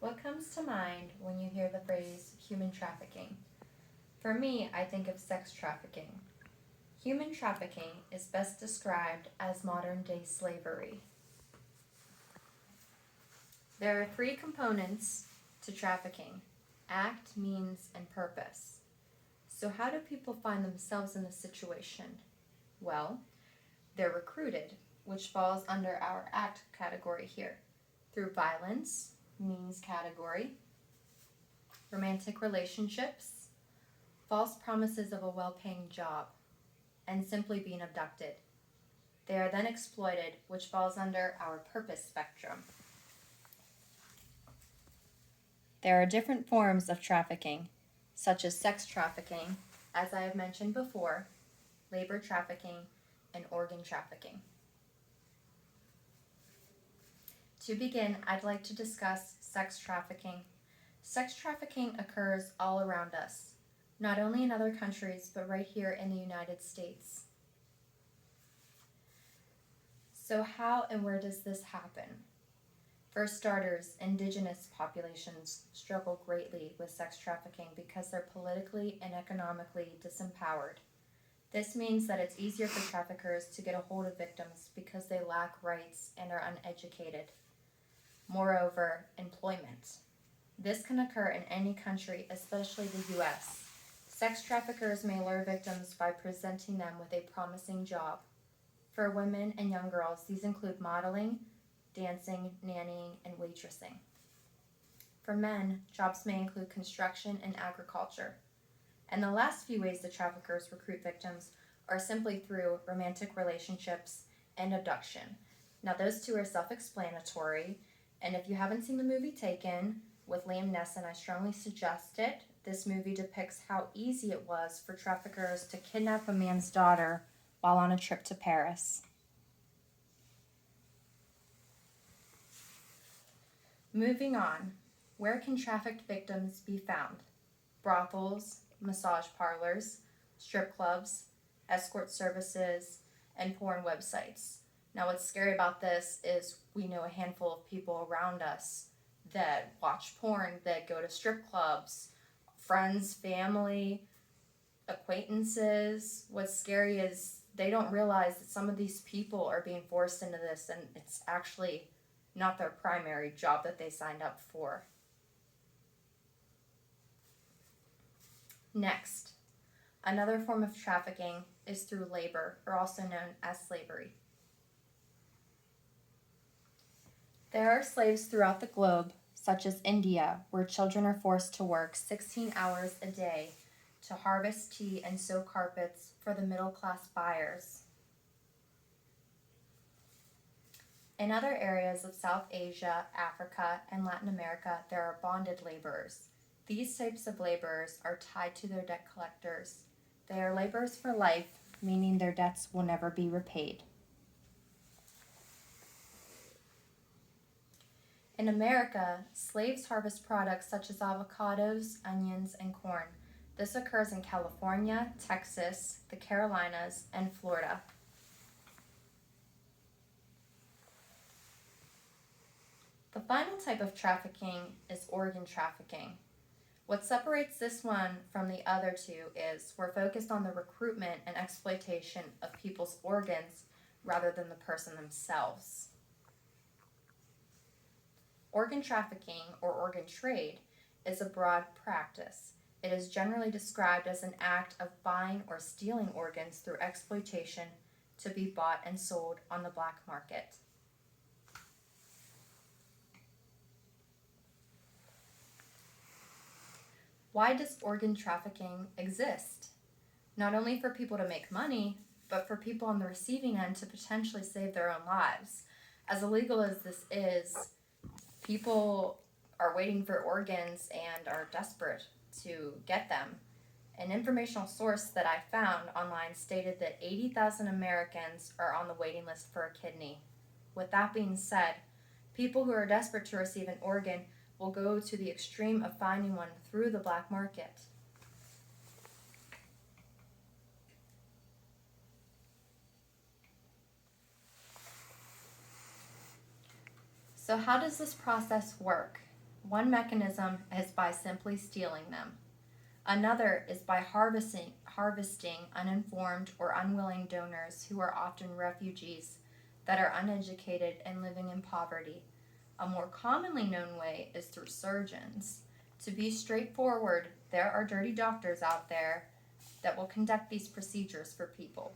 What comes to mind when you hear the phrase human trafficking? For me, I think of sex trafficking. Human trafficking is best described as modern day slavery. There are three components to trafficking: act, means, and purpose. So, how do people find themselves in this situation? Well, they're recruited, which falls under our act category here, through violence, means category, romantic relationships, false promises of a well paying job, and simply being abducted. They are then exploited, which falls under our purpose spectrum. There are different forms of trafficking, such as sex trafficking, as I have mentioned before, labor trafficking, and organ trafficking. To begin, I'd like to discuss sex trafficking. Sex trafficking occurs all around us, not only in other countries, but right here in the United States. So how and where does this happen? For starters, indigenous populations struggle greatly with sex trafficking because they're politically and economically disempowered. This means that it's easier for traffickers to get a hold of victims because they lack rights and are uneducated. Moreover, employment. This can occur in any country, especially the US. Sex traffickers may lure victims by presenting them with a promising job. For women and young girls, these include modeling, dancing, nannying, and waitressing. For men, jobs may include construction and agriculture. And the last few ways the traffickers recruit victims are simply through romantic relationships and abduction. Now, those two are self-explanatory, and if you haven't seen the movie Taken with Liam Neeson, I strongly suggest it. This movie depicts how easy it was for traffickers to kidnap a man's daughter while on a trip to Paris. Moving on, where can trafficked victims be found? Brothels, massage parlors, strip clubs, escort services, and porn websites. Now, what's scary about this is we know a handful of people around us that watch porn, that go to strip clubs, friends, family, acquaintances. What's scary is they don't realize that some of these people are being forced into this and it's actually not their primary job that they signed up for. Next, another form of trafficking is through labor, or also known as slavery. There are slaves throughout the globe, such as India, where children are forced to work 16 hours a day to harvest tea and sew carpets for the middle-class buyers. In other areas of South Asia, Africa, and Latin America, there are bonded laborers. These types of laborers are tied to their debt collectors. They are laborers for life, meaning their debts will never be repaid. In America, slaves harvest products such as avocados, onions, and corn. This occurs in California, Texas, the Carolinas, and Florida. The final type of trafficking is organ trafficking. What separates this one from the other two is we're focused on the recruitment and exploitation of people's organs rather than the person themselves. Organ trafficking, or organ trade, is a broad practice. It is generally described as an act of buying or stealing organs through exploitation to be bought and sold on the black market. Why does organ trafficking exist? Not only for people to make money, but for people on the receiving end to potentially save their own lives. As illegal as this is, people are waiting for organs and are desperate to get them. An informational source that I found online stated that 80,000 Americans are on the waiting list for a kidney. With that being said, people who are desperate to receive an organ will go to the extreme of finding one through the black market. So how does this process work? One mechanism is by simply stealing them. Another is by harvesting uninformed or unwilling donors who are often refugees that are uneducated and living in poverty. A more commonly known way is through surgeons. To be straightforward, there are dirty doctors out there that will conduct these procedures for people.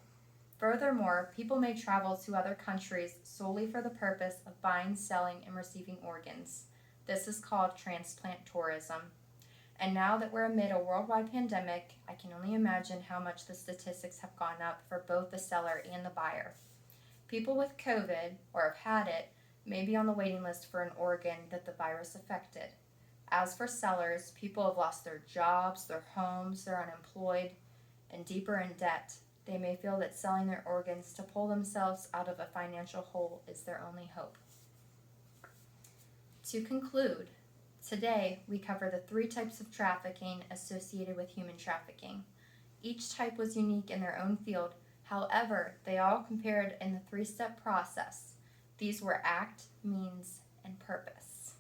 Furthermore, people may travel to other countries solely for the purpose of buying, selling, and receiving organs. This is called transplant tourism. And now that we're amid a worldwide pandemic, I can only imagine how much the statistics have gone up for both the seller and the buyer. People with COVID, or have had it, may be on the waiting list for an organ that the virus affected. As for sellers, people have lost their jobs, their homes, they're unemployed, and deeper in debt. They may feel that selling their organs to pull themselves out of a financial hole is their only hope. To conclude, today we cover the 3 types of trafficking associated with human trafficking. Each type was unique in their own field, however, they all compared in the 3-step process. These were act, means, and purpose.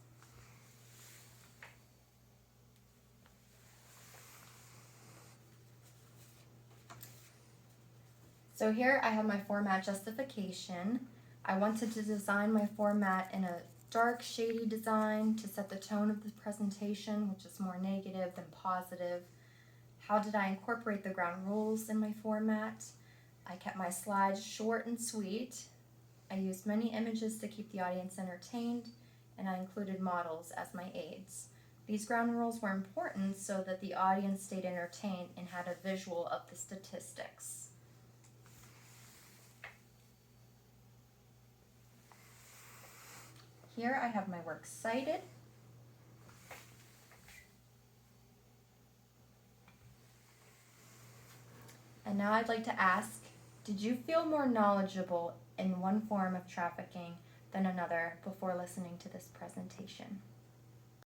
So here I have my format justification. I wanted to design my format in a dark, shady design to set the tone of the presentation, which is more negative than positive. How did I incorporate the ground rules in my format? I kept my slides short and sweet. I used many images to keep the audience entertained, and I included models as my aids. These ground rules were important so that the audience stayed entertained and had a visual of the statistics. Here I have my work cited. And now I'd like to ask, did you feel more knowledgeable in one form of trafficking than another before listening to this presentation?